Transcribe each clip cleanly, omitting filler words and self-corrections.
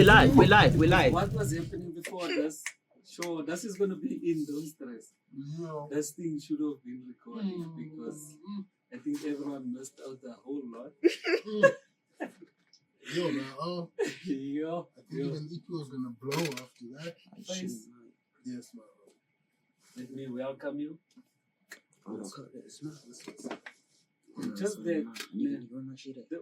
we live. What was happening before this? Sure, this is gonna be in, don't stress. Yeah. This thing should have been recorded because I think everyone missed out a whole lot. Yo, man. Yo, I think even EP was gonna blow after that. Face, Yes, man. let me welcome you. Mm. Just that, man,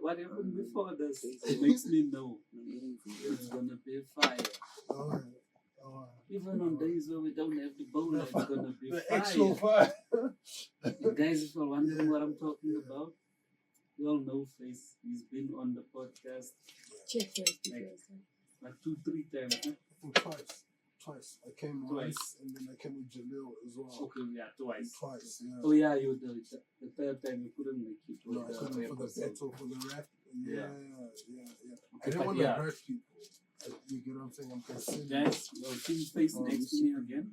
what happened before this makes me know it's gonna be fire. Alright. Even on days where we don't have the Boula, it's gonna be The fire. actual fire. And guys, if you're wondering what I'm talking about, you all know Face. He's been on the podcast Check first. like 2-3 times. Huh? I think twice. I came once, and then I came with Jalil as well. Okay, yeah, twice. Twice, yeah. Oh yeah, you did. The third time you couldn't make it. No, I Was couldn't for the episode. battle, for the rap. Yeah. I Okay, didn't but want to yeah. hurt people. You get what I'm saying? I'm considering. Guys, your team Face next to me again.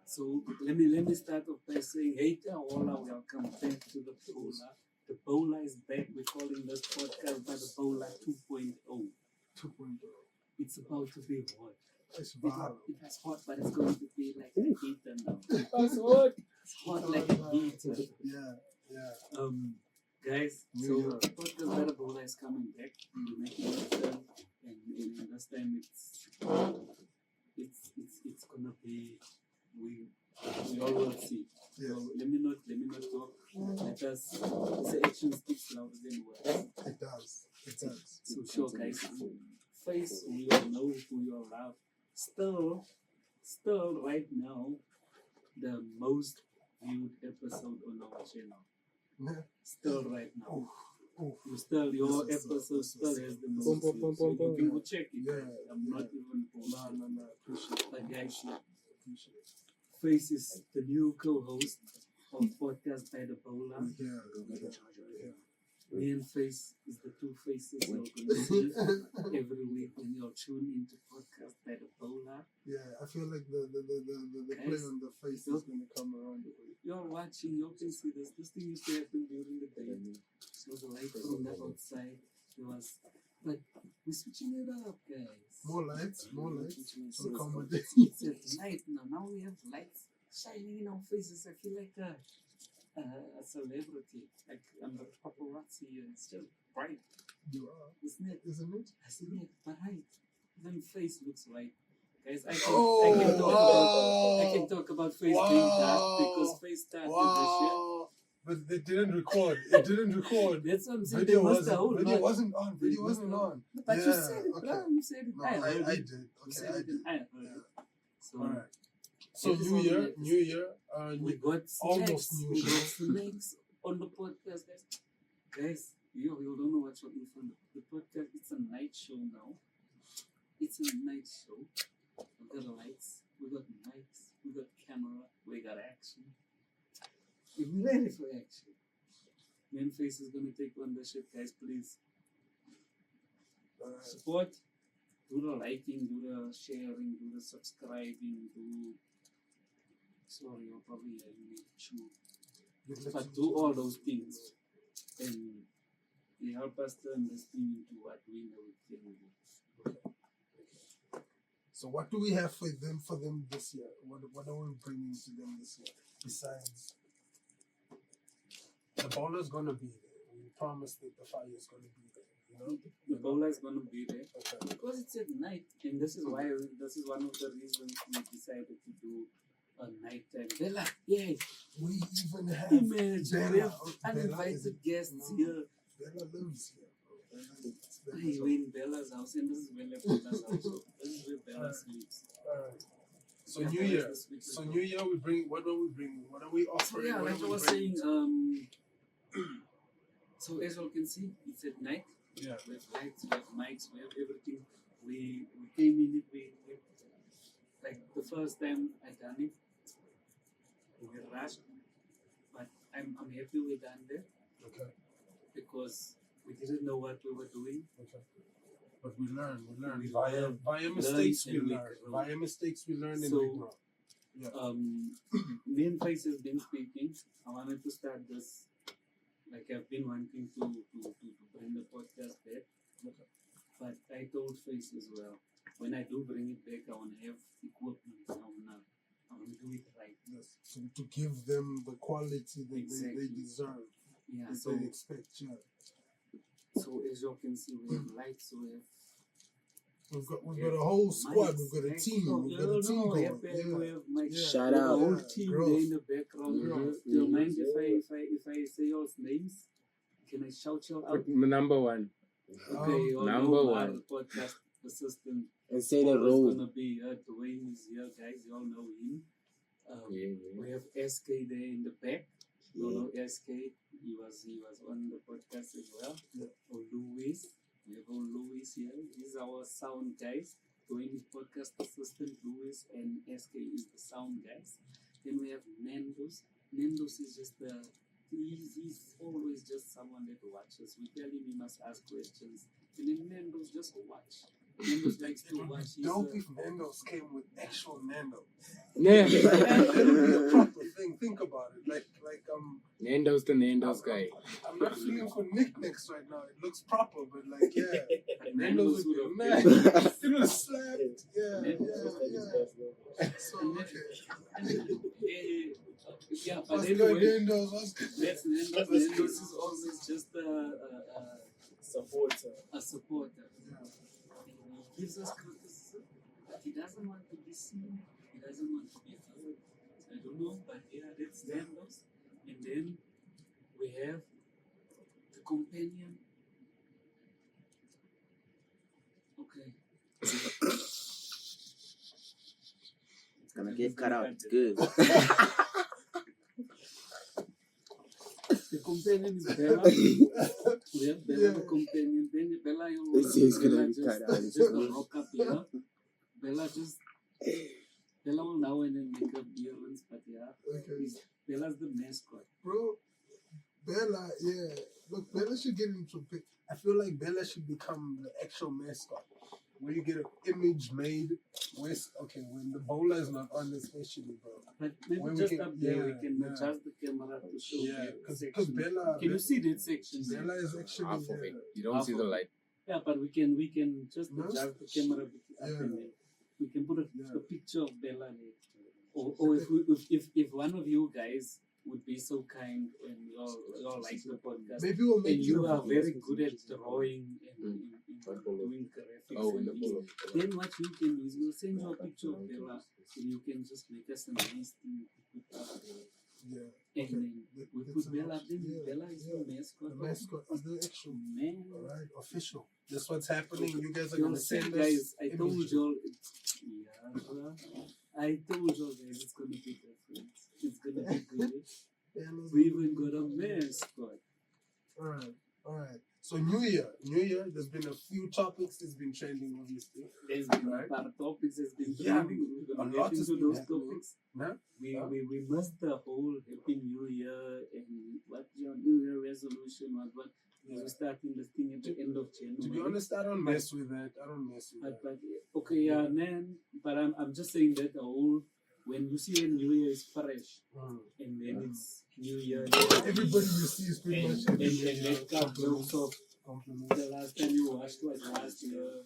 So let me start off by saying, hey to all, welcome back to the Boula. The Boula is back. We're calling this podcast by the Boula 2.0. 2.0. It's about to be hot. It's viral. It's hot, but it's going to be like a heater now. That's what. It's hot like a heater. Yeah. Guys, New so Year. podcast by the Boula is coming back. We're making a return, and this time it's gonna be we all will see. Yes. So let me not talk. Let us the action speaks louder than words. It does. So sure, guys. Face, we all know who you all love. Still right now, the most viewed episode on our channel. Yeah. Still right now. Oh. Your episode still has the most views. So you can go check it. Yeah. I'm not even No. Appreciate it. But guys, Appreciate it. Face is the new co-host of Podcast by the Boula. Yeah. Me and Face is the two faces you're going to see every week when you're tuned into Podcast by the Boula. Yeah, I feel like the play on the face is gonna come around the way. You're watching, you can see this. This thing used to happen during the day. So the light from the outside, but we're switching it up, guys. More lights. So accommodate. It's at night now. Now we have lights shining in our faces. I feel like a celebrity, like I'm the paparazzi here. It's just bright, You are, isn't it? isn't it? I see it, bright. Even face looks white. Guys, I can talk about face being dark because face started this shit. But they didn't record. It didn't record. That's what I'm saying. Video They must have hold video on. wasn't on. Video wasn't on. But you Yeah, said it, okay. bro. You said it. No, I heard I it. did. You Okay, said I it did. and I heard it. So Alright. So episode New Year, next. We got almost snacks. New We Year. got snacks on the podcast, guys. Guys, you don't know what's in front of the podcast. It's a night show now. It's a night show. We got lights. We got mics. We got camera. We got action. We're ready for action. Main Face is gonna take on the shit, guys. Please support. Do the liking, do the sharing, do the subscribing, sorry, you're probably hearing me chew. But do all those things. And you help us turn this thing into what we know it can be. So what do we have for them this year? What are we bringing to them this year? Besides, the Boula's gonna be there. We promised that the fire is gonna be there. You know, The Boula is going to be there okay. because it's at night, and this is one of the reasons we decided to do a nighttime. Bella, yeah, We even have imagine we Bella. have Bella uninvited is- guests no, here. Bella lives here. Bro. Hey, we're in Bella's house, and this is Bella's house. So this is where Bella sleeps. Alright. So Yeah, New Bella's Year. the sweetest So girl. New Year we bring. What are we bringing? What are we So offering? yeah, What like are I we was bringing? saying, so as you can see, it's at night. Yeah. We have lights, we have mics, we have everything. We came in it, we like the first time I done it, we rushed, but I'm happy we done that Okay. because we didn't know what we were doing. Okay. But we learn. We Via learn mistakes we and we learn. grow. Via mistakes we learn and So, we grow. Yeah. Me and Face has been speaking. I wanted to start this. Like I've been wanting to bring the podcast back. But I told Face as well, when I do bring it back, I want to have equipment. I want to do it right. Yes. So to give them the quality that Exactly. they deserve, Yeah, that so they expect. Yeah. so as you can see, we have lights, we have We've got a whole squad. mics, We've got a mics. team. Oh, We've got a team we going. have, we have mics. Yeah. Shout We have out. a whole Yeah, team growth. there in the background. Growth. Do you mind if I say your names? Can I shout you out? Number one. Okay, you number know one. our podcast assistant. And say the Always role. gonna be Dwayne is here, guys. You all know him. Yeah. We have SK there in the back. You know SK. He was on the podcast as well. Yeah. Or Louis. We have all Louis here. He's our sound guys. Dwayne is podcast assistant. Louis and SK is the sound guys. Then we have Nandos. Nandos is just he's always just someone that watches. We tell him he must ask questions. And then Nandos just watch. Nandos likes to watch. He's Dope if Nando's came with actual Nando's. Yeah. That would be a proper thing. Think about it. Like Nando's the Nando's guy. I'm not feeling for knickknacks right now. It looks proper, but like yeah, Nando's Nando's would would be have nice. It would have slapped. Yeah. So yeah, but what's anyway, good, Nando's? What's good? that's Nando's is always just Supporter. a supporter. Yeah. He gives us criticism, but he doesn't want to be seen. He doesn't want to be heard. I don't know, but yeah, that's Nando's. And then we have the companion. Okay. It's gonna get cut out. It's good. The companion is Bella. We have Bella, the companion. Then Bella, This is gonna Bella be just, cut out. just rock up here. Bella will now and then make appearance, but yeah, Okay. Bella's the mascot. Bro, Bella, yeah. Look, Bella should get into a pic. I feel like Bella should become the actual mascot. Where you get an image made when the bowler is not on, especially, bro. But maybe When we just can- up there, we yeah, can yeah. adjust the camera to show Yeah, that because section. Bella, Can you see that section? there? Bella is actually Half of it. You don't Half see of the it. light. Yeah, but we can just No? adjust the camera up Yeah. and then we can put Yeah. a picture of Bella there. Or if one of you guys would be so kind and y'all like the podcast maybe we'll make and you it a are very good at drawing and doing graphics Oh, and in the things, polo. then what you can do is we'll send you a picture of Bella and you can just make us a nice thing to put up there. Yeah. And then we That's put an Bella option. then. Yeah, Bella is yeah. the mascot. The mascot is the actual. Man. Alright, official. That's what's happening. You guys are You'll gonna see, send guys. us I told images. y'all. I told y'all, guys, it's gonna be different. It's gonna be good. Bella's We even got a mascot. Alright. So New Year. There's been a few topics that's been trending, obviously. There's been Right. a lot of topics that's been Yeah, trending. We're a gonna lot get has into been those happening. topics. Huh? We missed the whole Happy New Year and what your New Year resolution was. What Yeah. we're starting this thing at the end of January. To be honest, I don't mess with that. But okay, yeah, man. But I'm just saying that the whole when you see a New Year is fresh and then it's New Year. Everybody you see is pretty much and that got jokes of compliments. the last time you watched was last year.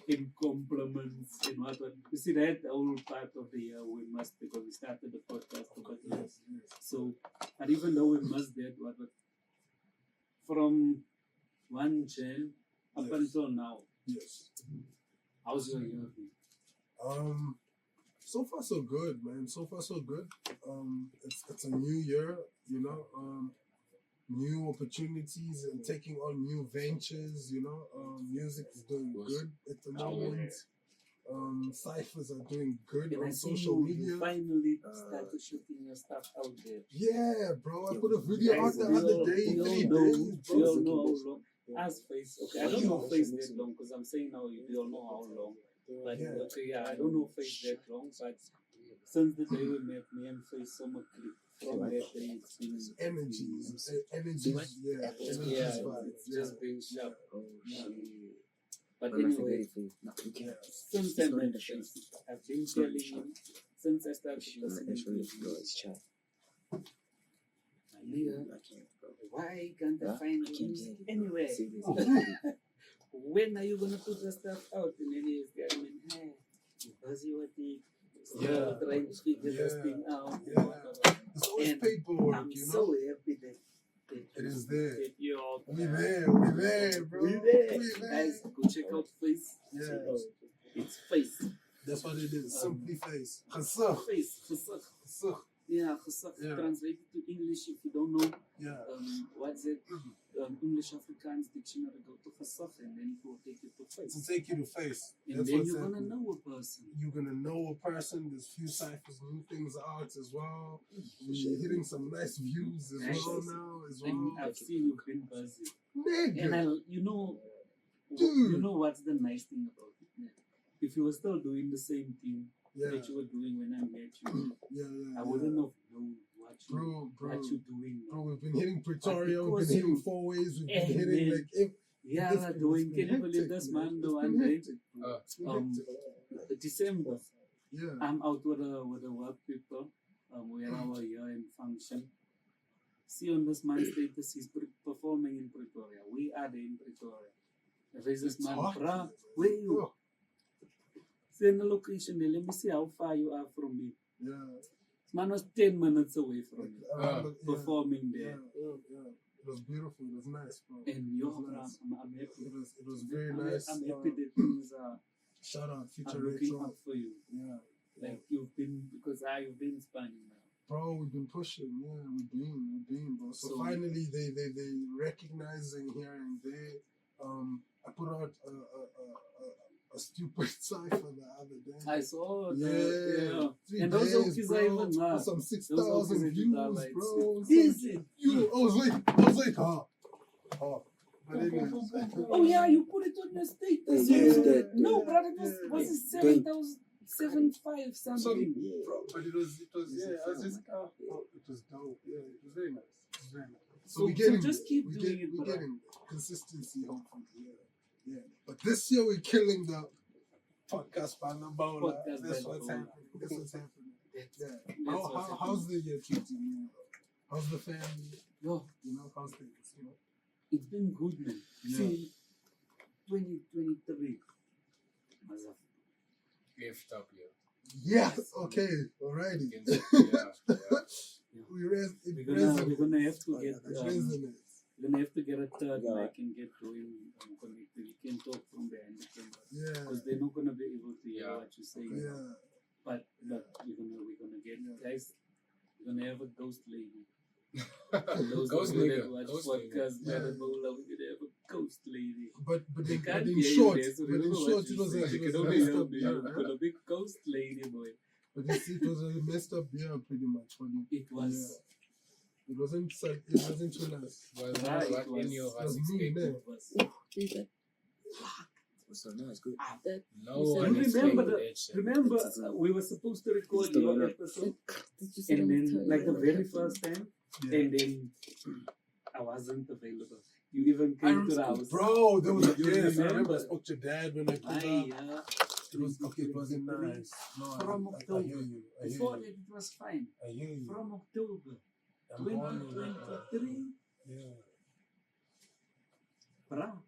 In compliments and what. You see that whole part of the year we must because we started the podcast about years. So, and even though we must that, but from 1 Jan up Yes. until now, Yes. how's your year been? So far so good, man. So far so good. It's a new year, you know. New opportunities and taking on new ventures, you know. Music is doing good at the moment. Ciphers are doing good And I on see social you media. finally started shooting your stuff out there. Yeah, bro. I put a video out the we other all- day, we all 3 know- days, We all bro. know how long. As Face, okay, I don't know Face that long because I'm saying now we all know how long. But Yeah. okay, yeah, I don't know Face that long, but since the day we met, me and Face so much click. From that day, it's been Energies, yeah, energies yeah, vibes. it's just been sharp. Yeah. But I'm not anyway, forgetting. No, you can't. since I met Face, I've been telling him since I started listening to Actually, him, it's chat. I nigga, I can't, bro. why can't I Huh? find I can't music get it. anywhere? See this? When are you gonna put the stuff out? And then he's going, hey, you're busy with it. Still Yeah. trying to figure this Yeah. thing out. Yeah. It's always And paperwork, I'm you know. so happy that It is there. that you're all We there, bro. We there. We there. Guys, go check out Face. Yeah. It's Face. That's what it is. Simply face. Gesucht. Face. Gesucht. Gesucht. Yeah, gesucht. Yeah. Translated to English if you don't know. Yeah. What's it? English Afrikaans dictionary. Go to gesucht and then it will take you to To Face. take you to face. And That's then what's you're gonna happening. know a person. You're gonna know a person. There's few ciphers, new things out as well. We're hitting some nice views as Nice. well now as And well. I've seen you've been busy. Nigga. And you know Dude. what's the nice thing about it? Yeah. If you were still doing the same thing Yeah. that you were doing when I met you, Yeah. I wouldn't have known what you doing now. Bro, we've been hitting Pretoria, But we've been because hitting you- four ways, we've Hey, been hitting man. like if Yeah, it's doing. been Can you believe hectic, this man. man? It's The been one day, hectic, bro. It's been hectic. December, Yeah. I'm out with the work people. We are our year in function. See on this man's status, he's performing in Pretoria. We are there in Pretoria. There's this It's man, hot. bruh, where you? Oh, Send the location there. Let me see how far you are from me. yeah. This man was 10 minutes away from me, Yeah. performing Yeah. there. Yeah. It was beautiful. It was nice, bro. And It yo, was nice. I'm happy. It was very nice. I'm happy that things are Shout out Future looking Retro. up for you. Yeah. Like you've been, because you've been spanning now. Bro, we've been pushing, yeah, we've been, bro. So, So- finally, they recognizing here and there. I put out a stupid cipher the other day. I saw Yeah, that. 3 And those days, okies bro. are even For mad. some Those 6,000 okies views, are like, bro. is it? I was like, But anyways, Oh yeah, you put it on your status. Yeah. No, brother, it Yeah. was it 7,075 something? bro, but it was, yeah, I was just, it was dope. Yeah, it was very nice. It was very nice. So we're getting, just keep we're doing it, we're bro. getting consistency, hopefully. Yeah. But this year we're killing the podcast by Boula. Podcast That's by what's Boula. happening. That's what's happening. Yeah. That's what's How's the year treating you? How's the family? Yo, You know, how's things? You know? it's been good, man. Yeah. See, 2023. Mazaf. Gift up here. Yes. Okay. Alrighty. Yeah. We're gonna have to get It resonates. we're gonna have to get a third Yeah. mic and get going connected. We can talk from behind the camera Yeah. because they're not gonna be able to hear Yeah. what you're saying. Yeah. But look, we're gonna get Yeah. guys. We're gonna have a ghost lady. Ghost who nigga. watch Ghost podcast nigga. by the Yeah. Boula, we're gonna have a ghost lady. But They can't in hear you short, there, so they don't know what it was you're saying. They a can only messed hear up me. year. But a big ghost lady, boy. But it was a messed up year, pretty much. For you. It was. Yeah. It wasn't too nice. Well, Right, what it was- any of It us was me, expected. man. It was. So no, it's good. No You one remember expected the- that shit. Remember, we were supposed to record Still your not. episode, Did you see and them then, tell like you the about very that? first time, Yeah. and then I wasn't available. You even came to the house. Bro, there was You yes, I remember? remember I spoke to your dad when I came Aye, out. yeah. It was okay, it wasn't nice. No, From I October. hear you. I hear Before you. that, it was fine. I hear you. From October I'm born in 2023, Yeah. bruh.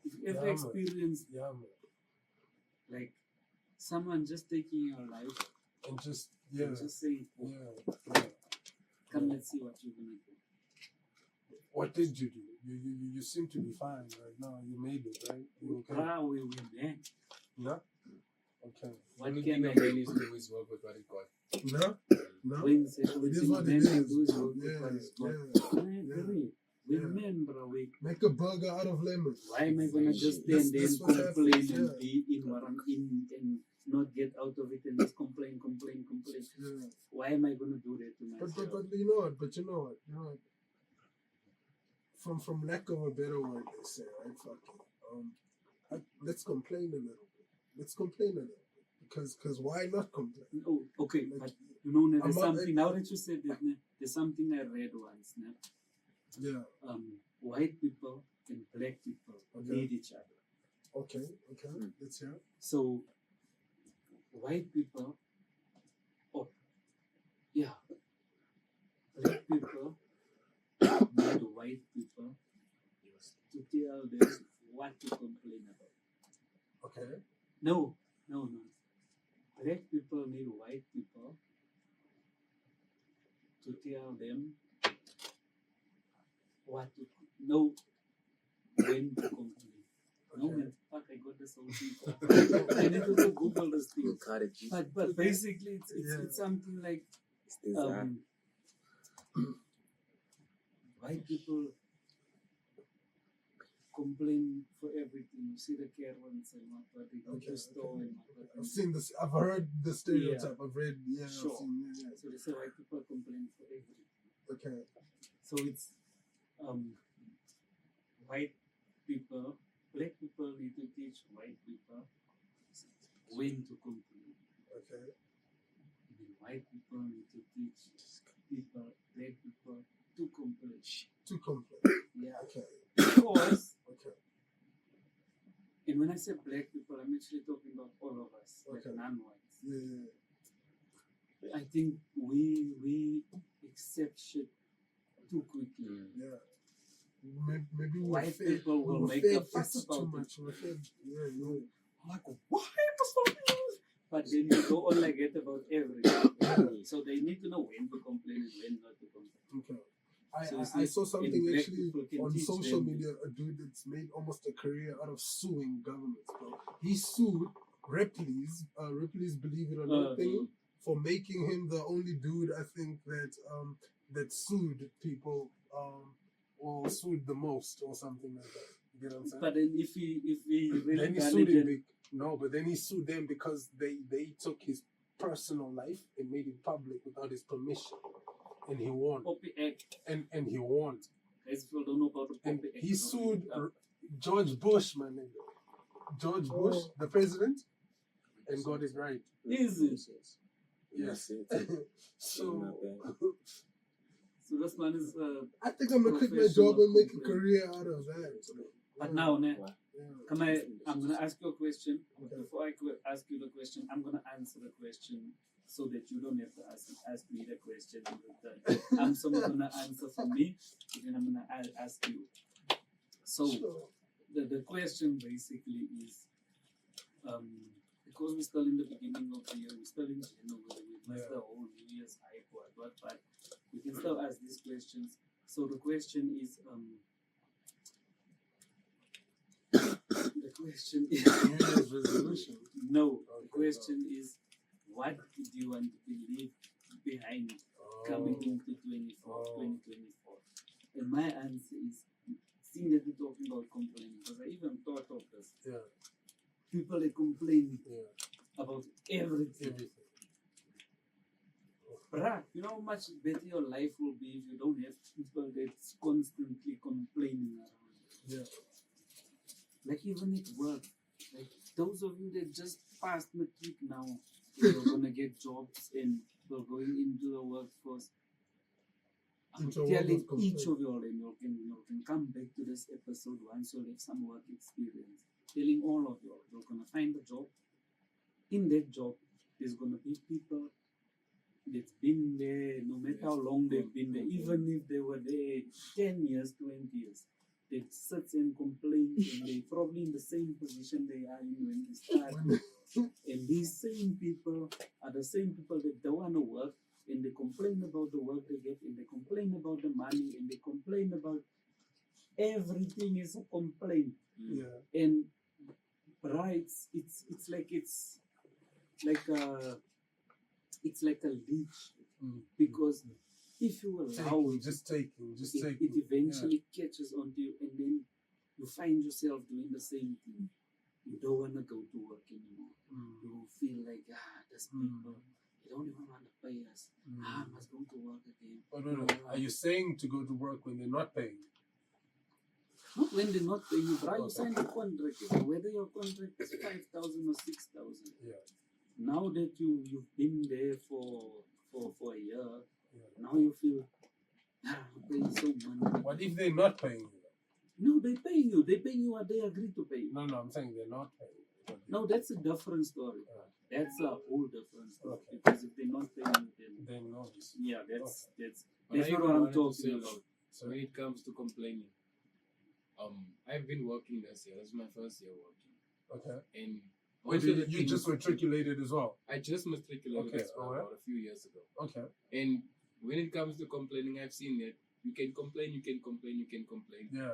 If you ever Yeah, man. experienced Yeah, man. like someone just taking your life And just and just saying, oh, yeah. come let's see what you're gonna do. What did you do? You seem to be fine right now. You made it, right? You okay? Bruh, we man. Yeah. Okay. What Only can thing I a do? man is to do is work with what he got. No. No. When say It is what it is. Yeah. Yeah. Women, bro, we. Make a burger out of lemon. Why am I gonna just This- stand there this and was complain happening, and yeah. be in what I'm in and not get out of it and just complain? Yeah. Why am I gonna do that to myself? But you know what? You know what? From lack of a better word, they say, right? Fuck it. Let's complain a little bit. Because why not complain? Oh, okay, Like, but you know, there's I'm not- something. Now that you said that, there's something I read once. yeah. White people and black people Okay. need each other. Okay. Let's hear it. So, white people, black people need white people to tell them what to complain about. Okay. No. Black people need white people to tell them what to know when to complain. No man, fuck, I got this whole thing. I need to go Google this thing. You got it. But basically, it's something like It's designed. white people complain for everything. You see the Karens and what they go to the store and what. I've seen this. I've heard the stereotype. I've read. Yeah, Sure. I've seen. Yeah. So they say white people complain for everything. Okay. So it's white people, black people need to teach white people when to complain. Okay. And white people need to teach people, black people, to complain. To complain. Yeah. Okay. Because, Okay. and when I say black people, I'm actually talking about all of us, like Okay. non-whites. Yeah. I think we accept shit too quickly. Yeah. Maybe we White fed, people will we make fed a fuss it about too it. much. We fed, yeah. Like, why must I do this? But then you go on like that about everything. So they need to know when to complain and when not to complain. Okay. So I saw something in black actually people can on teach social them. media, a dude that's made almost a career out of suing governments, bro. He sued Ripley's Believe It or Not thing for making him the only dude, I think, that sued people or sued the most or something like that. You get what I'm saying? But then if he really Then he done sued it, him. then No, but then he sued them because they took his personal life and made it public without his permission, and he won. Poppy Act. And he won. Guys, people don't know about the And Poppy Act. he sued George Bush, my nigga. George Bush, the president, and got it right. Is it? Yes. So So this man is. I think I'm gonna quit my job and make a career out of that. But now, ne, Yeah. I'm gonna ask you a question. Okay. Before I ask you the question, I'm gonna answer the question so that you don't have to ask me the question in return. I'm someone gonna answer for me, and then I'm gonna ask you. So Sure. the question basically is, because we're still in the beginning of the year, we're still in January, we missed the whole New Year's hype, but we can still ask these questions. So the question is, the question is, New Year's resolution. no, the question is, what do you want to leave behind coming into 2024? And my answer is, seeing that we're talking about complaining, because I even thought of this. Yeah. People that complain Yeah. about everything. Bruh, you know how much better your life will be if you don't have people that's constantly complaining around. Yeah. Like even at work, like those of you that just passed matric now, you're gonna get jobs and you're going into the workforce. I'm Into a world telling of each of you all, and you can come back to this episode once you have some work experience. Telling all of you all, you're gonna find a job. In that job, there's gonna be people that's been there, no matter how long they've been there, even if they were there 10 years, 20 years. They sit and complain, and they're probably in the same position they are in when they started. And these same people are the same people that don't want to work, and they complain about the work they get, and they complain about the money, and they complain about everything is a complaint. Yeah. And right, it's like a leech, because if you allow it, it eventually catches onto you, and then you find yourself doing the same thing. You don't want to go to work anymore. You feel like, these people, they don't even want to pay us. I must go to work again. Oh, no. Are you saying to go to work when they're not paying? Not when they're not paying you, bro. You sign a contract, whether your contract is 5,000 or 6,000. Yeah. Now that you've been there for a year, Yeah. now you feel, I'm paying so much. What if they're not paying you? No, they paying you. They paying you what they agreed to pay you. No, I'm saying they're not paying you. No, that's a different story. That's a whole different story. Okay. Because if they're not paying you, then Then notice. yeah, that's But that's I not even what I'm wanted to talking say about. So, when it comes to complaining, I've been working this year. This is my first year working, okay. and Wait, most of the you things- just matriculated as well? I just matriculated Okay, as well alright. about a few years ago. Okay. And when it comes to complaining, I've seen that you can complain. Yeah.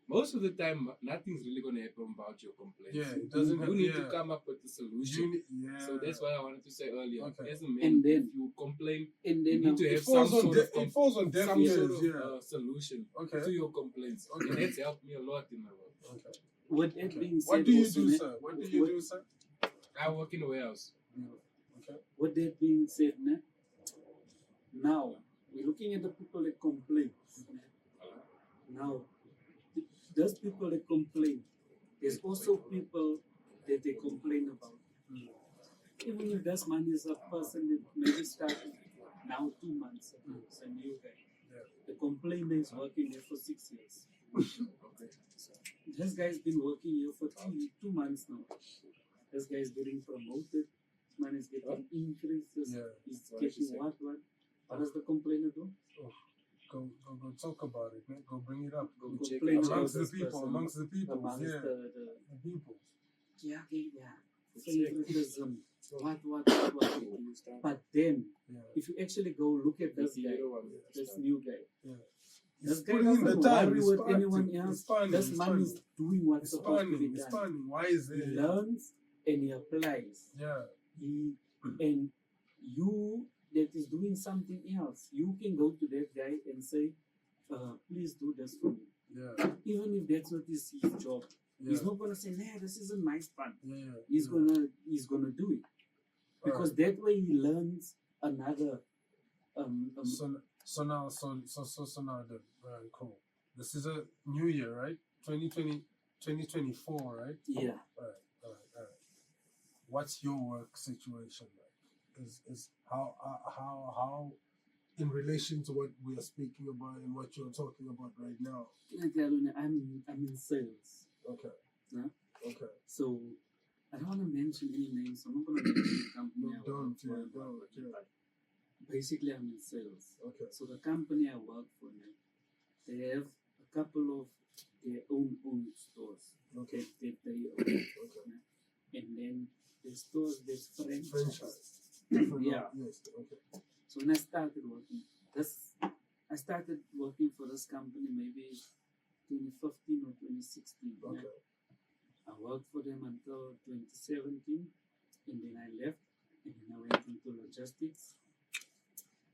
Most of the time, nothing's really going to happen about your complaints. Yeah, it doesn't You have- need to yeah. come up with a solution. Yeah. So that's what I wanted to say earlier. Okay. As a man, And then- if you complain, And you then need to It have some falls on sort of it falls on deaf some ears, sort of yeah. solution Okay. to your complaints. Okay. And that's helped me a lot in my work. Okay. with that Okay. being said, What do you also, do, ne- sir? What do you do, sir? I work in a warehouse. Okay. With that being said, ne, now we're looking at the people that complain. Now, those people that complain, there's also people that they complain about. Even if this man is a person that maybe started now 2 months ago, it's a new guy. Yeah. The complainer is working there for 6 years. Okay. This guy's been working here for 2 months now. This guy is getting promoted. Man is getting increases. Yeah. He's What did you getting say? what? What does the complainer do? Go talk about it, man. Go bring it up. Go check complain it about Amongst the this people, person. amongst the people, Amongst yeah. the The people. yeah. Check. Favoritism. What? Understand? But then, Yeah. if you actually go look at this You guy, don't this understand. new guy, Yeah. this He's guy putting in the doesn't time. worry He's with sparking. anyone He's else. spanning. This He's man spanning. is doing what's He's supposed to be spanning. He's done. spanning. Why is He there? learns and he applies. Yeah. And you that is doing something else, you can go to that guy and say, please do this for me. Yeah. Even if that's not his job. Yeah. He's not gonna say, nah, this isn't my span. Yeah. He's yeah. gonna do it. Alright. Because that way he learns another So now then, cool. This is a new year, right? 2024, right? yeah. Alright. What's your work situation like? Is how in relation to what we are speaking about and what you're talking about right now? Can I tell you, I'm in sales. Okay. Yeah. Okay. So I don't want to mention any names. I'm not gonna mention the company. No, I work don't, for, yeah, don't, yeah. but basically I'm in sales. Okay. So the company I work for now, they have a couple of their own stores. Okay. That they own. Okay. And then the stores there's franchise. Franchise. Yeah. Yes. Okay. So when I started working, I started working for this company maybe 2015 or 2016. Okay. Yeah. I worked for them until 2017, and then I left, and then I went into logistics.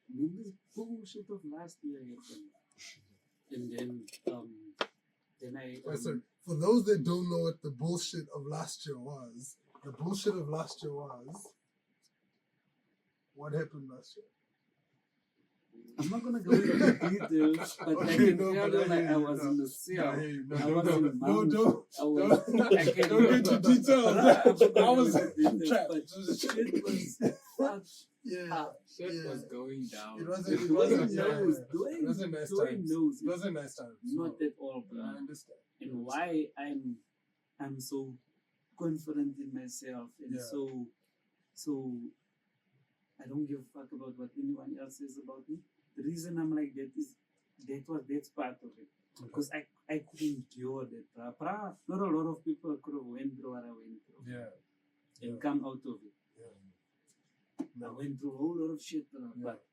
And then this bullshit of last year happened. And then I Listen, for those that don't know what the bullshit of last year was, the bullshit of last year was what happened last year. I'm not gonna go into details, but I Okay, can no, tell but I you like hear I you, was no. in the I cell. hear you. I was in Mount. Don't I was. I can don't get into details. I'm not I gonna was go into details, trapped. but shit was fucked Yeah. up. Shit Yeah. was going down. It wasn't. It Dwayne wasn't. knows. It wasn't nice Dwayne times. knows. It wasn't nice times. Not at all, I bro. understand. And why I'm so confident in myself and Yeah. so I don't give a fuck about what anyone else says about me. The reason I'm like that is that's part of it. Because I could endure that. Not a lot of people could have went through what I went through Yeah. and Yeah. come out of it. I No. went through a whole lot of shit, Yeah. but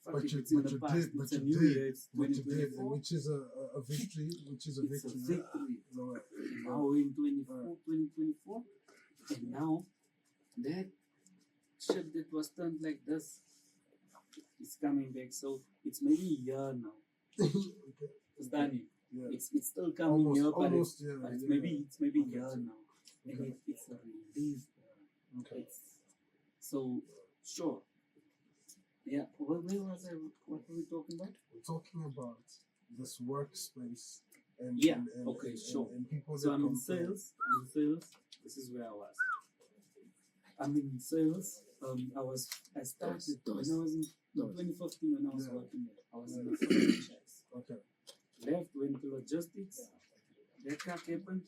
fuck But it, you, it's in but the you past. did, but It's a you new did, year. It's what you did, 2024. which is a victory, which is a It's a victory. victory. No, Now we're in 2024, and now that shit that was turned like this is coming back. So it's maybe a year now. okay. It's done. Yeah. It's still coming here, but almost, yeah. it's yeah. maybe a Okay. year now, and Okay. it's a relief. Okay. It's so sure. Yeah. Where was I? What were we talking about? We're talking about this workspace and Yeah, and, okay, and, sure. and people So that I'm in come from- sales. This is where I was. I'm in sales. I started when I was in 2015 when I was Yeah. working there. I was in a franchise. Okay. Left, went to logistics. That cut happened.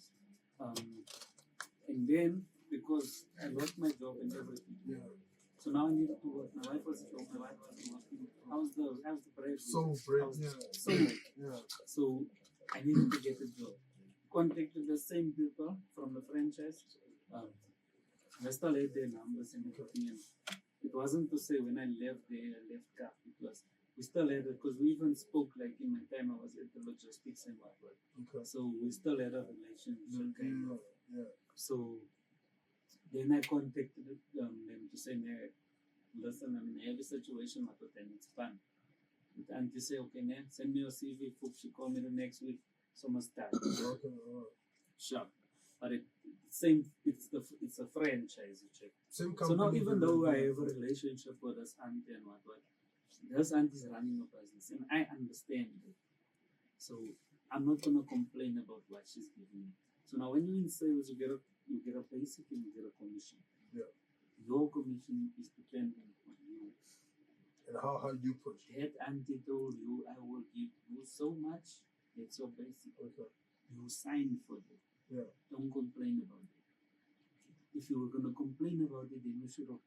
And then because I lost my job and everything. Yeah. So now I needed to work. My wife was at home. My wife wasn't working. How's the bread? So brave. How's- Yeah. So, Yeah. so I needed to get a job. Contacted the same people from the franchise. I still had their numbers and everything. And it wasn't to say when I left there, I left CAP. It was, we still had it because we even spoke like in my time I was at the logistics and whatnot. Okay. So we still had a relationship kind of. Yeah. So then I contacted them to say, "Nah, listen, I'm in a heavy situation, but then it's fun." The auntie say, "Okay, man, send me your CV. Folks, she call me the next week. So must start." Okay. Sure. But it's a franchise, you check. Same So company. now even though I have a relationship with this auntie and what, this auntie is running a business and I understand it. So I'm not gonna complain about what she's giving me. So now when you're in sales, you get a basic and you get a commission. Yeah. Your commission is dependent on you. And how you push. That auntie told you I will give you so much, that's your basic. Okay. You sign for it. Yeah. Don't complain about it. If you were gonna complain about it, then you should have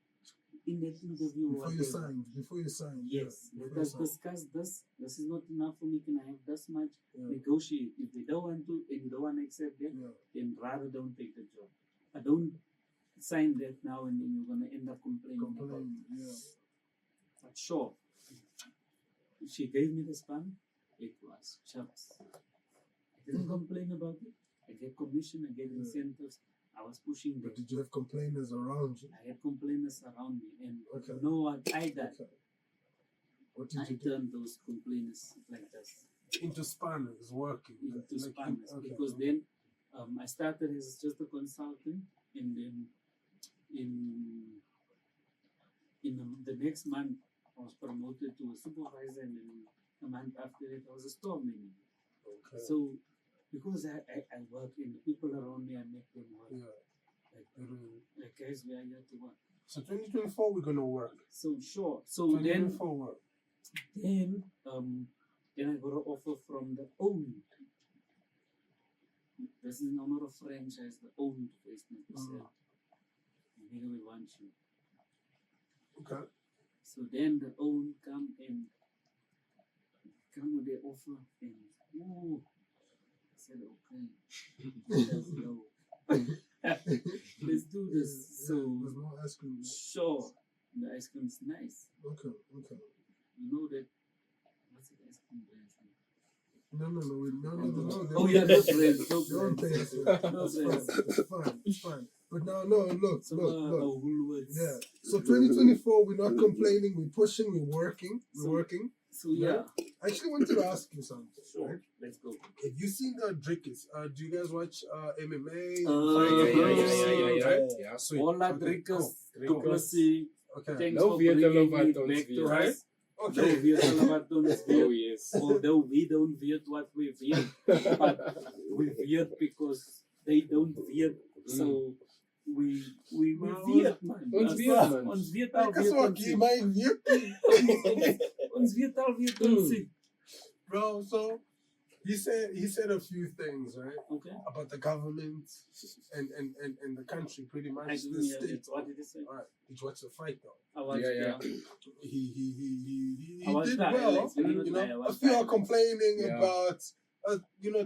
in that interview. Before you sign. Yes. Yeah. Let us discuss this. This is not enough for me. Can I have this much? Yeah. Negotiate. If they don't want to and you don't want to accept that, Yeah. then rather don't take the job. I don't sign that now and then you're gonna end up complaining about it. Yeah. But sure. She gave me the span, it was shucks. I didn't complain about it. I get commission, I get incentives. I was pushing But them. did you have complainers around you? I had complainers around me, and Okay. you know what I did? Okay. What did I you do? turned those complainers like this Into spanners working. into Like, spanners okay. because then I started as just a consultant, and then in the next month I was promoted to a supervisor, and then a month after that I was a store manager. Okay. So because I work and the people around me, I make them work. Yeah. Like guys, we are here to work. So 2024 we're gonna work. So sure. So then 2024 work. then I got an offer from the owned. This is not a franchise, the owned business. Nigga, we want you. Okay. So then the owned come with their offer and ooh, I said okay. Let's go. Let's do this. So There's more ice cream. sure, the ice cream is nice. Okay. You know that. What's the ice cream brand? No. Oh yeah, no friends, no Don't pay friends. us. No It's fine. But now, look. Woolworths. Yeah. So 2024, we're not complaining. We're pushing. We're working. So yeah. I actually wanted to ask you something. Sure. Right? Let's go. Have you seen the Drickers? Do you guys watch MMA? Yeah. Sweet. All our Okay, drinkers, cool. Duplessis, Okay. thanks No for Vietnam bringing me Vatons back to Viet. us. No Okay. Vietnam is Oh Viet. yes. Although we don't Viet what we Viet, but we Viet because they don't Viet. So we Viet, man. Ons Viet, man. Ons Viet al Ek is ook Viet. hier, my Viet. Ons Viet al Viet. Bro, so he said a few things, right? Okay. About the government and the country, pretty much. I the didn't hear state. it. What did he say? Alright, did you watch the fight though? I watched Yeah. He I watched did that. well. Let me You lie, I know, a watched few that. are complaining Yeah. about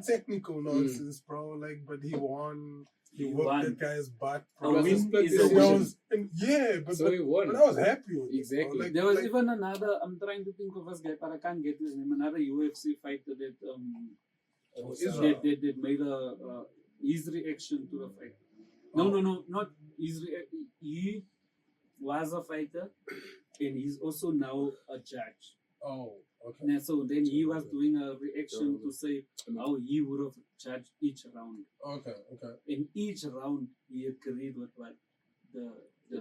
technical nonsense, bro. Like, but he won. He He whooped won. that guy's butt. A Bro. win split is a And decision. I win. was, but So he won. but I was happy with it, bro. Exactly. Like, There was like, even another. I'm trying to think of his guy, but I can't get his name. Another UFC fighter that Israel. that made his reaction to the fight. No, not his. He was a fighter, and he's also now a judge. Oh, okay. And so then he was doing a reaction to say how he would have judged each round. Okay. In each round, he agreed with what the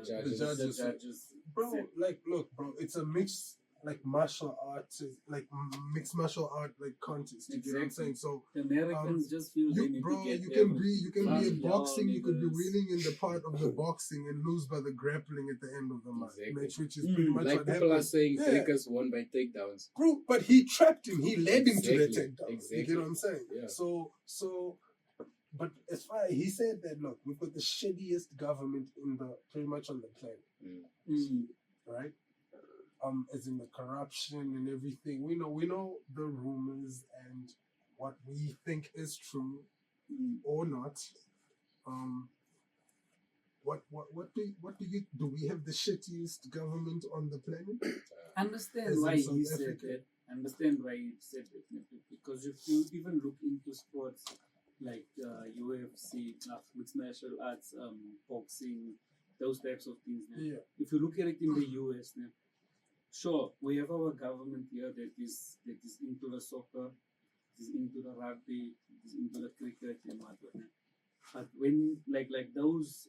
judges judges Bro, said. like, look, bro, it's a mixed, like, martial arts, like, mixed martial art, like, contest. You get what I'm Exactly. saying? So, The Americans just feel they need to get you there. can be in Y'all boxing, you could be niggas. winning in the part of the boxing and lose by the grappling at the end of the Exactly. match, which is pretty much Like what people are happened. saying, Yeah. Drickers won by takedowns. Bro, but he trapped him. He led him to the Exactly. takedown. You Exactly. get what I'm saying? Yeah. So but as far he said that, look, we've got the shittiest government in the pretty much on the planet, right? As in the corruption and everything. We know the rumors and what we think is true or not. Do we have the shittiest government on the planet? Understand As in why South he said Africa. that. Understand why he said that. Because if you even look into sports like UFC, mixed martial arts, boxing, those types of things. Yeah. If you look at it in the US, sure, we have our government here that is into the soccer, is into the rugby, is into the cricket and whatnot. But when like those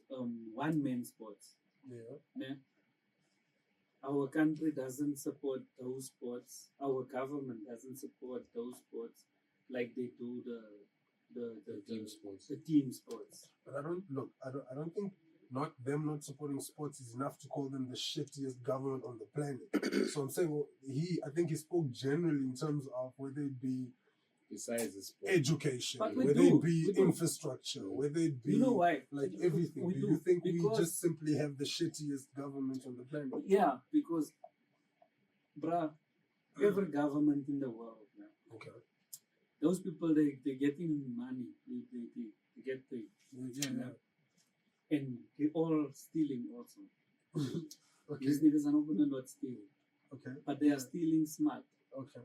one man sports, our country doesn't support those sports. Our government doesn't support those sports like they do the team sports. The team sports. But I don't think not supporting sports is enough to call them the shittiest government on the planet. So I'm saying, I think he spoke generally in terms of whether it be Besides the sport. education, But whether it be infrastructure, whether it be You know why? like everything. We Do do, you think we because- just simply have the shittiest government on the planet? Yeah, because, bruh, every government in the world, Okay. those people they getting money, they get paid, Yeah. and they all stealing also. Okay. These niggas are not stealing, Okay. but they are stealing smart. Okay.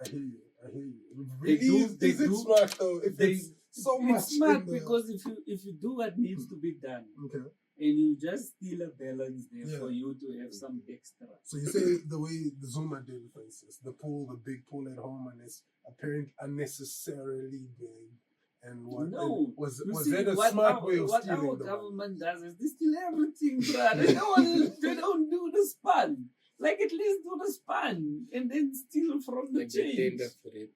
I hear you. They Really, do- is they it do- smart though? If they- it's so much It's smart in the- because if you do what needs to be done, Okay. and you just steal a balance there Yeah. for you to have some extra. So you say the way the Zuma did, for instance, the big pool at home, and it's apparently unnecessarily big. And what No, and was you was see, that a what smart our, way of what stealing our the money? government does is they steal everything, bro. They don't do the span. Like at least do the span and then steal from the Like the change. tender for it.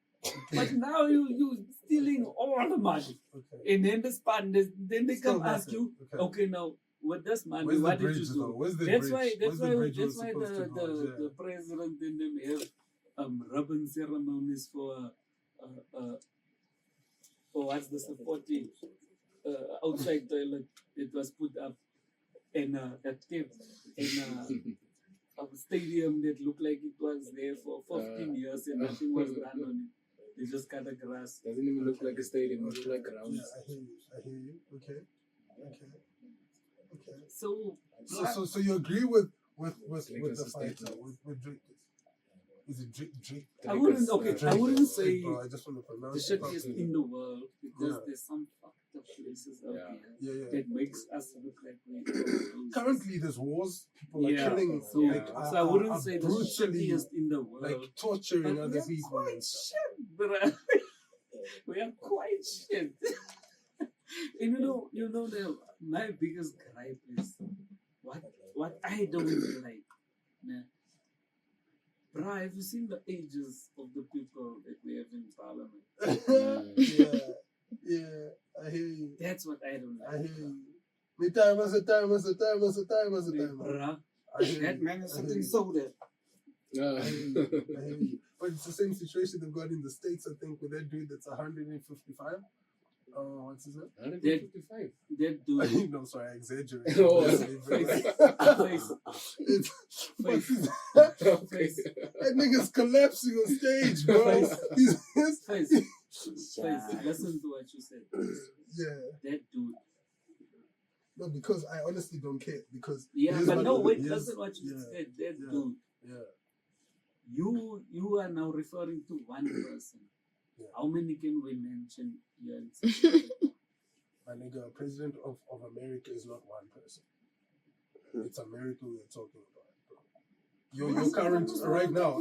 But now you stealing all the money, Okay. and then the span. Then they Still come ask nothing. you, Okay. okay, now with this money, Where's the what did bridge you though? do? Where's the That's bridge? why. That's Where's the why. bridge That's was why supposed to go? Yeah. the president and them have ribbon ceremonies for what's the supporting outside toilet. It was put up in a tape in a stadium that looked like it was there for 15 years and nothing was done on it. They just cut the grass. Doesn't even look like a stadium, it looks like Yeah, grounds. I hear you. Okay. So So you agree with Like the that's a fighter statement. with Drake? Is it Drake? I wouldn't. Okay, I wouldn't Hey, say bro, I just want to the pronounce it shittiest properly. in the world because Yeah. there's some fucked up places out Yeah. there Yeah. that makes us look like we. Currently, there's wars. People are Yeah. killing. So, like, so I wouldn't are say the brutally, shittiest in the world. like torturing But we other are people. and quite stuff. shit, bruh. We are quite shit. And you know that my biggest gripe is what I don't like. Nah. Bruh, have you seen the ages of the people that we have in parliament? Yeah, I hear you. That's what I don't I like. hear you. Me time. Bruh, I hear that you. man is I hear something you. soda. Yeah. I hear you. But it's the same situation they've got in the States, I think, with that dude that's 155. What's his name? 155. That dude. No, sorry, I exaggerated. Oh, Face. What's his Face. That nigga's collapsing on stage, bro. He's, Face. Listen to what you said. yeah. That dude. No, because I honestly don't care. Because Yeah, here's but what- no, wait, here's- listen what you yeah, said. That yeah. dude. Yeah. You are now referring to one person. Yeah. How many can we mention here? In South Africa? My nigga, president of America is not one person. It's America we're talking about, bro. Your current right now,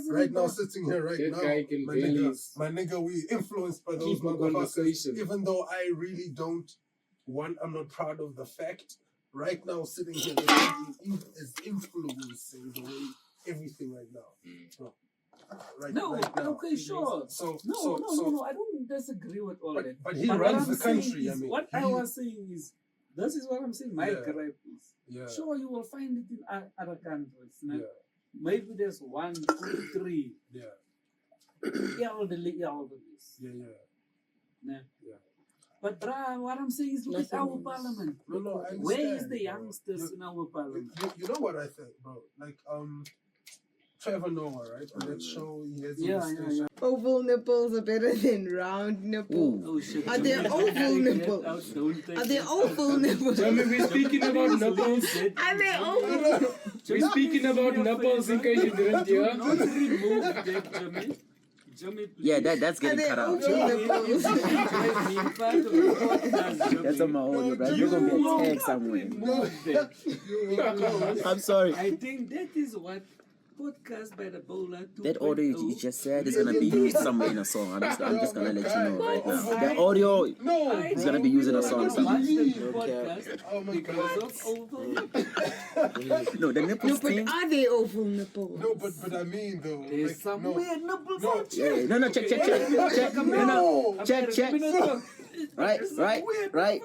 right now sitting here right That now, guy can barely my nigga, we influenced by those keep a motherfuckers. conversation. Even though I really don't, I'm not proud of the fact. Right now, sitting here is influencing the way everything right now. Bro. Right No, right now. okay, sure. So No, I don't disagree with all that. But he But runs what the I'm saying country. I is- mean, what I was saying is, this is what I'm saying. My Yeah. gripe is, yeah, sure, you will find it in other countries. yeah, No? Maybe there's 1, 2, 3 yeah, elderly. yeah. Nah? Yeah. But bruh, what I'm saying is, look at our parliament. No, I understand. Where is the bro. youngsters in our parliament? You know what I think, bro? Like Trevor Noah, right? On that show, he has Yeah. Oval nipples are better than round nipples. Oh shit. Are there oval nipples? Are there oval nipples? Jamie, we're speaking about nipples. Are there oval? We're speaking about nipples in case you didn't hear. Don't remove that, Jimmy. Jimmy, please. Yeah, that's Are getting there cut out. oval nipples? That's on my audio, bro. There's gonna be a tag somewhere. I'm sorry. I think that is what podcast by the Boula 2.0. That audio you just said is gonna be used somewhere in a song. I'm just gonna let you know right now. The audio No, is gonna be used in a song Watch somewhere. the podcast Oh my because God. of oval. No, the No, nipples but thing. are they oval nipples? No, but I mean though, There's like, some no. weird nipples No. out here. Yeah, no, check. No. Check. Right.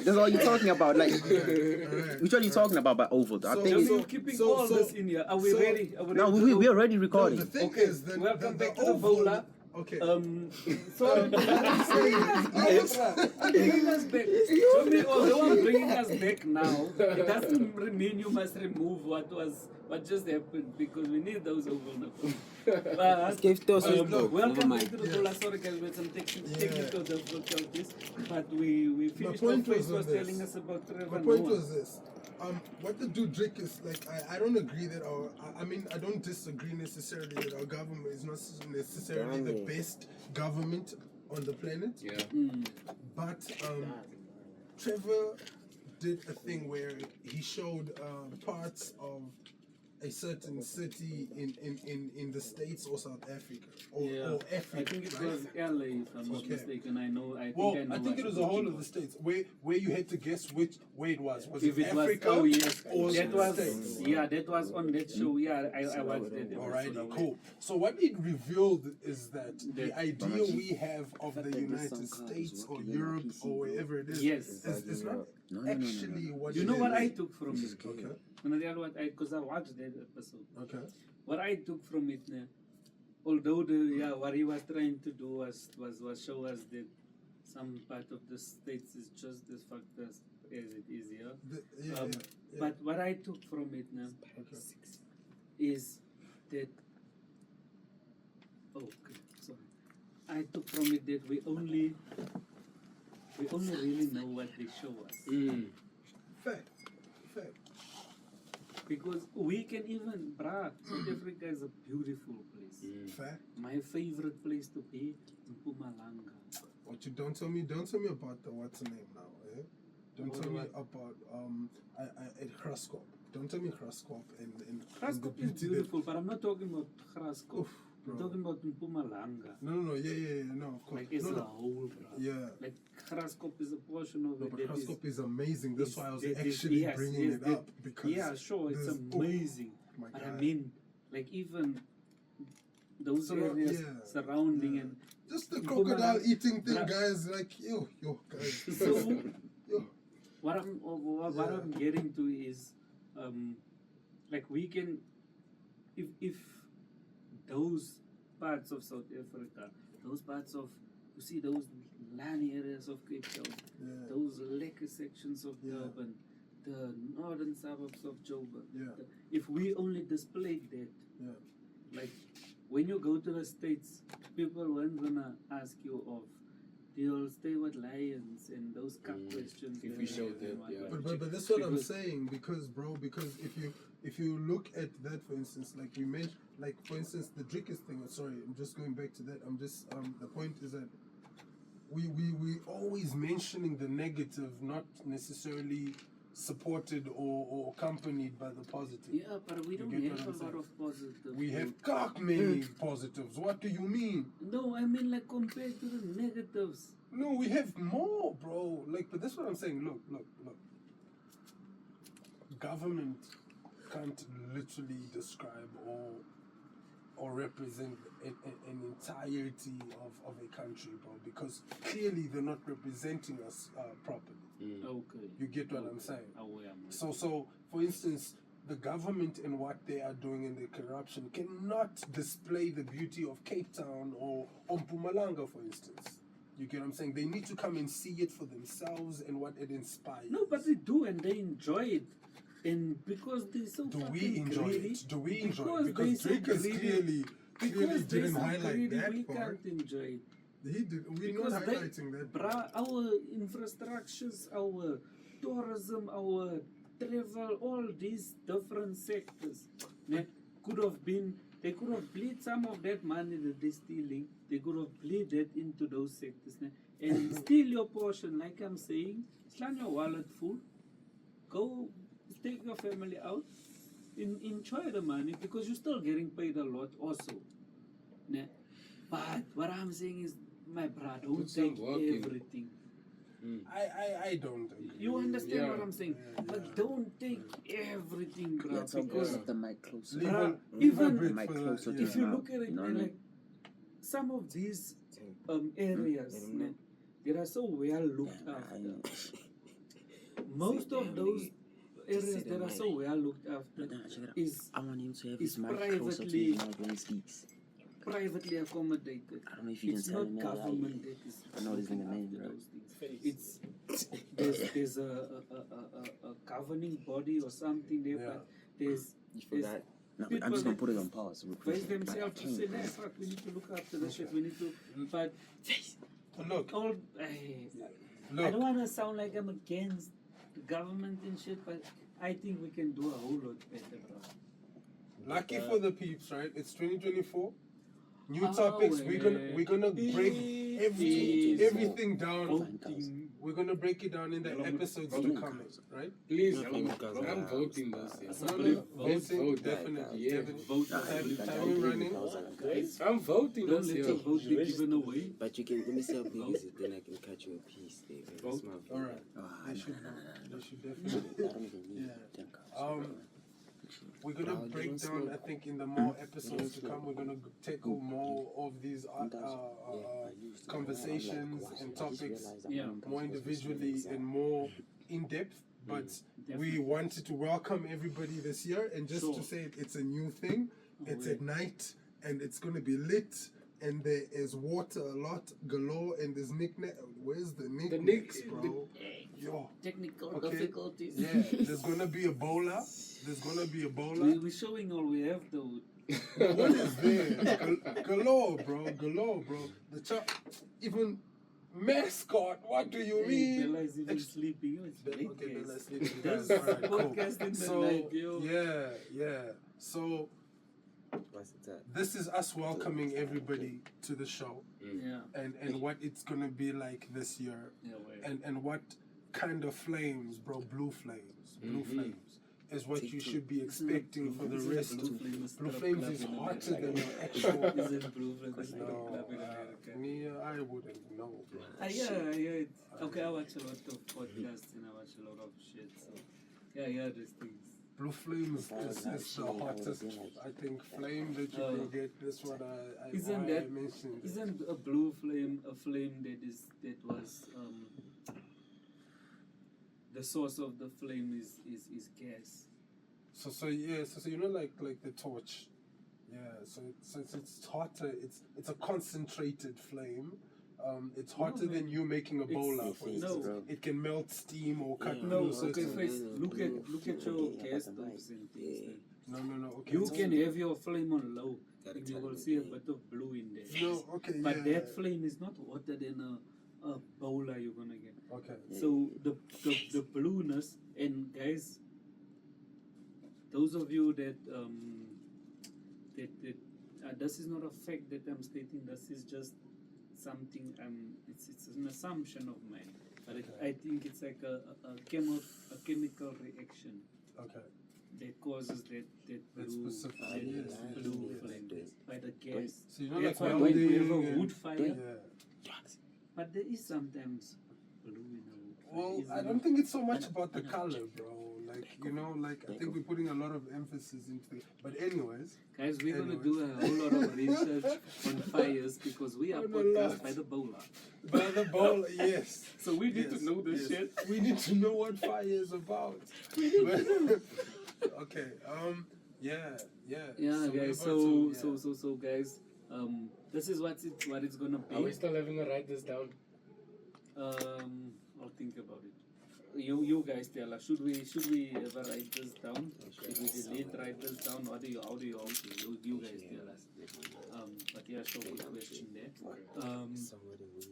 That's all you're talking about. Like, which one are you talking about by oval? I think Just it's, we're keeping all this in here. Are we ready? Are we no, ready to we go? already No, recording. the thing Okay, is that welcome back to the oval- Boula. Okay. Sorry, bringing us back. Jimmy, although I'm bringing us back now, it doesn't mean you must remove what just happened because we need those oval nipples. But welcome back to the Boula. Sorry guys, we had some technical difficulties, but we finished. Our point face was was on this. telling us about Trevor My point Noah. was this. What the dude Drake is like, I don't agree that I don't disagree necessarily that our government is not necessarily the best government on the planet. Yeah. But Trevor did a thing where he showed parts of a certain city in the States or South Africa or Africa. I think it right? was LA, if I'm not Okay. mistaken. I think Well, I know I think what it was you're the whole talking of the states where you had to guess which way it was. Was If it it was, Africa oh yes, or that the was, States? yeah, that was on that show. Yeah, I watched that. Alrighty, cool. So what it revealed is that the idea we have of the United States or Europe or wherever it is Yes. is not actually what You it know what is. I took from it? Okay. Because I watched that episode. Okay. What I took from it, although what he was trying to do was show us that some part of the states is just as fucked as it is here. Yeah. But what I took from it now Okay. is that sorry. I took from it that we only really know what they show us. Fact. Because we can even, South Africa is a beautiful place. Fact. My favorite place to be, Mpumalanga. What you don't tell me about the what's the name now, eh? Don't tell me about at Graskop. Don't tell me Graskop and the Graskop is beauty beautiful, but I'm not talking about Graskop. Oof, I'm bro. talking about Mpumalanga. No, yeah, no, of course. Like it's no, a whole, bro. Yeah. Like Graskop is a portion of No, it. but that Graskop is amazing. That's why I was that actually yes, bringing yes, it up because yeah, sure, it's there's- amazing. Oh my But I God. mean, like even those areas yeah, surrounding yeah. and Just the Mpumalanga- crocodile eating thing, Bra- guys. Like yo, guys. So yo. what I'm getting to is like we can if those parts of South Africa, those parts of you see those land areas of Cape Town, Yeah. those lekker sections of Yeah. Durban, the northern suburbs of Joburg. Yeah. If we only displayed that, Yeah. like when you go to the States, people weren't gonna ask you of they'll stay with lions and those questions. If we showed that, yeah. But that's what I'm Because- saying because if you look at that, for instance, like we mentioned, like for instance the Drickers thing. Sorry, I'm just going back to that. I'm just the point is that we always mentioning the negative, not necessarily supported or accompanied by the positive. Yeah, but we don't get what have I'm a lot saying? of positive. We have cock many positives. What do you mean? No, I mean like compared to the negatives. No, we have more, bro. Like, but that's what I'm saying. Look. Government can't literally describe or represent an entirety of a country, bro, because clearly they're not representing us properly. Okay. You get what I'm saying? Aware, man. So for instance, the government and what they are doing in the corruption cannot display the beauty of Cape Town or Mpumalanga, for instance. You get what I'm saying? They need to come and see it for themselves and what it inspires. No, but they do, and they enjoy it. And because they're so Do we fucking enjoy greedy, it? Do we enjoy because it? Because they so Drake is greedy, clearly because they're didn't so highlight greedy, that we part. can't enjoy it. He did. We're Because not they- highlighting that. Bruh, our infrastructures, our tourism, our travel, all these different sectors, ne, could have been, they could have bleed some of that money that they're stealing, they could have bleed that into those sectors, ne, and steal your portion, like I'm saying, slam your wallet full, go take your family out, enjoy the money, because you're still getting paid a lot also. Ne. But what I'm saying is, my brother, don't Put some take work in. everything. I don't agree. You understand Yeah. what I'm saying? Yeah, But yeah. don't take everything, bro. Yeah, Tom, Because put the mic closer. Leave Bruh, a- even- bit Mic for the- closer to yeah. if you now. look at it, You know what I mean? like some of these areas, man, they are so well looked Yeah, after. Most of those areas that are so well looked after is I want him to have is his mic closer to privately- his mouth when he speaks. privately accommodated. I don't know if you It's can tell not him that. government that is I know this looking nigga name, after bro. those things. It's there's a governing body or something there, Yeah. but there's You forgot. No, but I'm just gonna put it on pause. real quick. raise themselves to say, "Nah, fuck, we need to look after the shit. We need to." But Look, all I don't look. want to sound like I'm against the government and shit, but I think we can do a whole lot better, bro. Lucky for the peeps, right? It's 2024. New Oh, topics. We're gonna break Easy. everything down. Voting. We're gonna break it down in the Hello. episodes to Hello. come, right? Please, No, I'm, because I'm I- voting this year. No, Please no, vote. voting, definitely. Yeah. definitely. Vote. Time running. Guys, I'm voting Don't this let year. your vote be given away. But you can let me see how big is it, then I can cut you a piece there. That's my All right. Ah, They nah, should, nah, nah, they should nah. definitely. I don't even need Yeah. 10 cups. We're gonna Bro, you break don't down. smoke. I think in the more episodes to smoke. come, we're gonna tackle more of these conversations and topics Yeah. more individually and more in depth. But we Definitely. wanted to welcome everybody this year, and just Sure. to say it's a new thing. It's yeah. at night, and it's gonna be lit. And there is water a lot galore, and there's nickname. Where's the nicknames, Nicks, bro? Yo, Technical Okay. difficulties. yeah. There's gonna be a bowler. There's gonna be a bowler. We're showing all we have, though. What is there? Galore, bro. Galore, bro. The chap, even mascot. What do you Hey, mean? Bella is even sleeping. You know, it's late, Okay, then guys. let's leave it Does there. All right, cool. podcast in the So, night, yo. yeah. So What's that? this is us welcoming everybody to the show, Yeah. and what it's gonna be like this year, Yeah, wait. and what kind of flames, bro. Blue flames. Blue Mhm. flames is what you should be expecting for the Isn't rest. Blue Flame a Blue strip flames club is in hotter America? than your actual. Isn't Blue Flame a strip No, club in America? me, I wouldn't know, bro. Yeah. Okay, I watch a lot of podcasts and I watch a lot of shit. So, yeah, these things. Blue flame is the hottest, I think, flame that you can get. That's what I Isn't why that- I mentioned it. Isn't a blue flame a flame that was the source of the flame is gas? So you know like the torch, yeah. So it's hotter. It's a concentrated flame. It's hotter than you making a bowler, for it's- instance. no. It can melt steam or cut Yeah. No, through okay, certain. face. Look at your Yeah, gas but the stoves and things. Yeah. Then. No. Okay. You so- can have your flame on low, Gotta and you tell will me, see a yeah. bit of blue in there. No. Okay. But yeah. that flame is not hotter than a bowler you're gonna get. Okay. So the blueness, and guys, those of you that this is not a fact that I'm stating. This is just something. It's an assumption of mine. But I think it's like a chemical reaction Okay. that causes that That's blue, specific. that Yes, blue yes, flame yes. by the gas. So you know That's like why when we welding have a and- wood fire, Yeah. but there is sometimes blue in a wood fire. Well, isn't I it? don't think it's so much about the color, bro. Like I think we're putting a lot of emphasis into it. But anyways, Guys, we're gonna Anyways. do a whole lot of research on fires because we are On a podcast lot. by the bowler. by the bowl, yes. So we need Yes, to know the yes. shit. We need to know what fire is about. Okay. Yeah. Yeah, So guys. we're about So to- guys. This is what it's gonna Are we be. still having to write this down? I'll think about it. You guys tell us. Should we ever write this down? If we delete, write this down. How do you you guys tell us? But yeah, sure, good question there.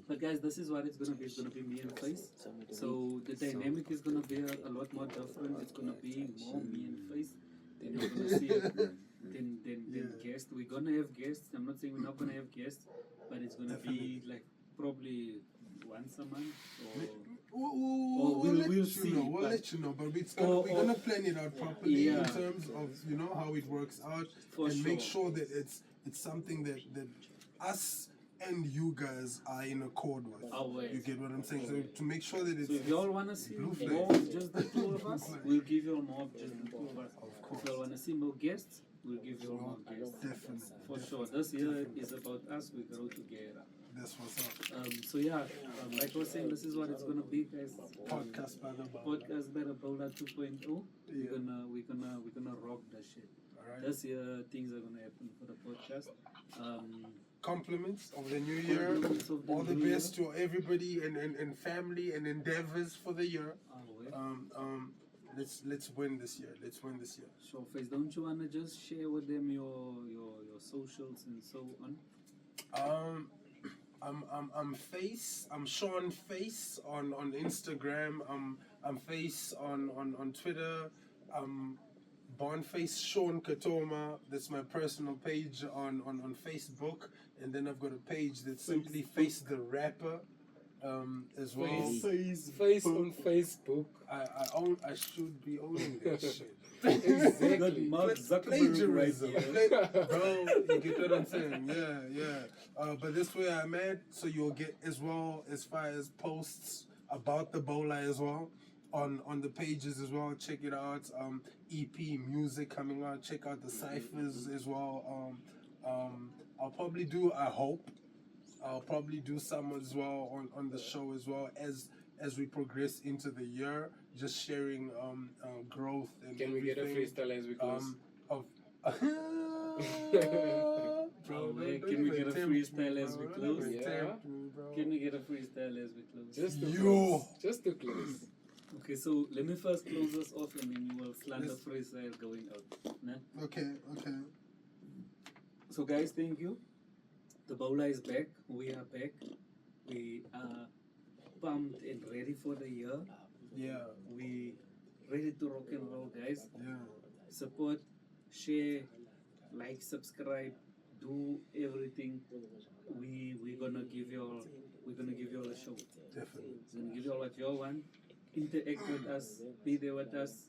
But guys, this is what it's gonna be. It's gonna be me and Face. So the dynamic is gonna be a lot more different. It's gonna be more me and Face. Then you're gonna see then guests. We're gonna have guests. I'm not saying we're not gonna have guests, but it's gonna be like probably once a month we'll see. We'll let you know, but we're gonna plan it out properly in terms of how it works out, and make sure that it's something that us and you guys are in accord with. You get what I'm saying? So to make sure that it's. So if y'all wanna see more of just the two of us, we'll give you more of just the two of us. If y'all wanna see more guests, we'll give you more guests. Definitely. For sure. This year is about us. We grow together. That's what's up. So yeah, like I was saying, this is what it's gonna be, guys. Podcast by the Podcast by the Boula 2.0. We're gonna rock that shit. Alright. This year things are gonna happen for the podcast. Compliments of the new year. All the best to everybody and family and endeavors for the year. Let's win this year. Sure, Face. Don't you wanna just share with them your socials and so on? I'm Face. I'm Sean Face on Instagram. I'm Face on Twitter. Bonface Sean Katoma. That's my personal page on Facebook, and then I've got a page that's simply Face the Rapper as well. Face on Facebook. I should be owning that shit. Exactly. Plagiarism. Bro, you get what I'm saying? Yeah. But this way I'm at, so you'll get as well as far as posts about the Boula as well on the pages as well. Check it out. EP music coming out. Check out the ciphers as well. I'll probably do some as well on the show as well as we progress into the year, just sharing growth and Can we get a freestyle as we close? Can we get a freestyle as we close? Yeah. Can we get a freestyle as we close? Just to close. Okay, so let me first close us off, and then you will slant the freestyle going out. Nah? Okay. So guys, thank you. The Boula is back. We are back. We are pumped and ready for the year. Yeah. We ready to rock and roll, guys. Yeah. Support, share, like, subscribe, do everything. We're gonna give you all a show. Definitely. We're gonna give you all what you all want. Interact with us, be there with us,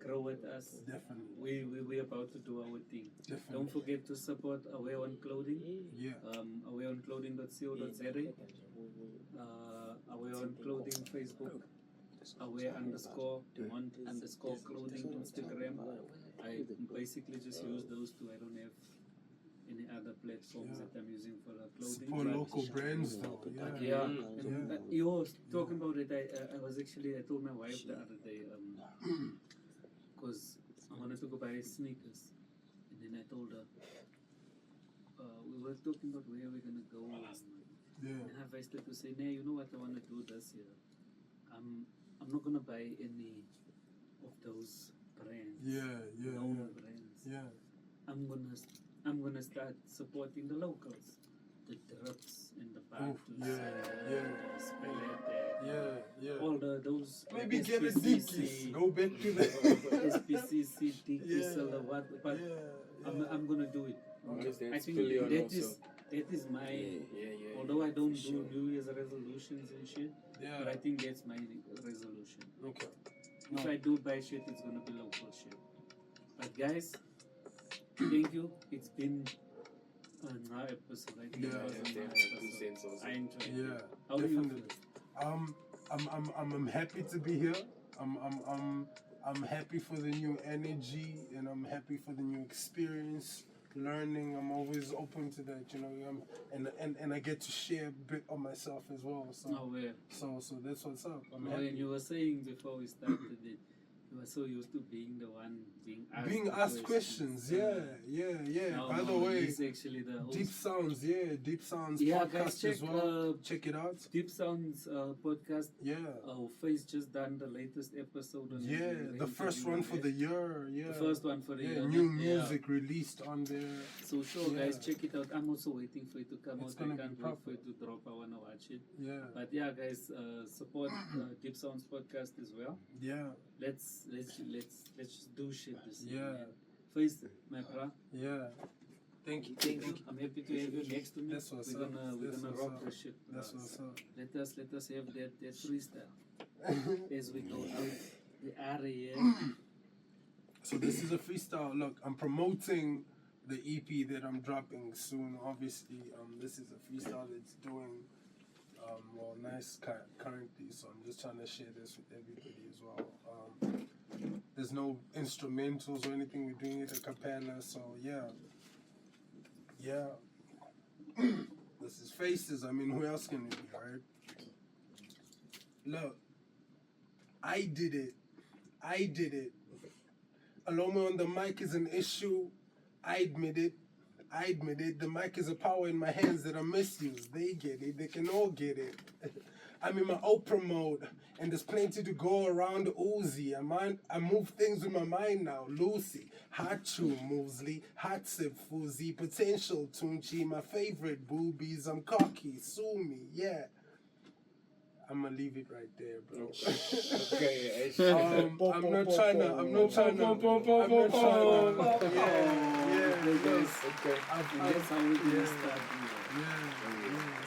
grow with us. Definitely. We're about to do our thing. Definitely. Don't forget to support Aware on Clothing. Yeah. awareonclothing.co.za. Aware on Clothing Facebook. Aware_clothing Instagram. I basically just use those two. I don't have any other platforms that I'm using for clothing. Support local brands though. Yeah. You were talking about it. I told my wife the other day, because I wanted to go buy sneakers, and then I told her, we were talking about where we're gonna go. And I advised her to say, "Nah, you know what I want to do this year? I'm not gonna buy any of those brands. Known brands. Yeah. I'm gonna start supporting the locals, the Drups and the Boundless, all those. Maybe get a SPCC, Dickies. Go back to the SPCC, Dickies, what? But I'm gonna do it. Okay. I think that is my. Although I don't do New Year's resolutions and shit, but I think that's my resolution. Okay. If I do buy shit, it's gonna be local shit. But guys, thank you. It's been another episode. I think it was another episode. I enjoyed it. Yeah. How do you Definitely. feel? I'm happy to be here. I'm happy for the new energy, and I'm happy for the new experience. Learning, I'm always open to that, and I get to share a bit of myself as well. So that's what's up. I'm happy. And you were saying before we started it, you were so used to being the one being Being the asked questions, yeah. Now, By the now way, he's actually the host. Deep Sounds Yeah, podcast guys, check as well. Check it out. Deep Sounds podcast. Yeah. Face just done the latest episode on Yeah, the first one for the year. Yeah, the first one for the year. New music released on there. So sure, Yeah. guys, check it out. I'm also waiting for it to come It's out. I gonna can't be wait for proper. it to drop. I wanna watch it. Yeah, But yeah, guys, support Deep Sounds podcast as well. yeah, Let's do shit this year. Yeah. Man. Face, my bro. yeah. Thank you. I'm happy to have you next to me. That's what's we're up. gonna That's what's rock up. this shit. That's what's up. Let us have that freestyle as we go out the area. So this is a freestyle. Look, I'm promoting the EP that I'm dropping soon. Obviously, this is a freestyle that's doing nice currently. So I'm just trying to share this with everybody as well. There's no instrumentals or anything. We're doing it a cappella. So yeah. This is Faces. I mean, who else can it be, right? Look, I did it. Aloma on the mic is an issue. I admit it. The mic is a power in my hands that I misuse. They get it. They can all get it. I'm in my Oprah mode, and there's plenty to go around. Uzi, I move things with my mind now. Lucy, Hachu, Movesley, Hatsip, Fuzi, Potential, Tunchi, my favorite boobies. I'm cocky, sue me, yeah. I'm gonna leave it right there, bro. Okay. I'm not trying to. Yeah, Guys, okay. That's how we gonna start.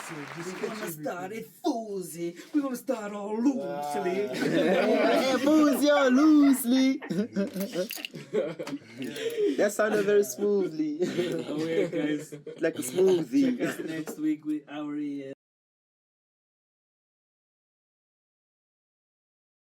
So just We're gonna start it foozy. We're gonna start all loosely. Yo, loosely. That sounded very smoothly. Oh yeah, guys. Like a smoothie. Check us next week with our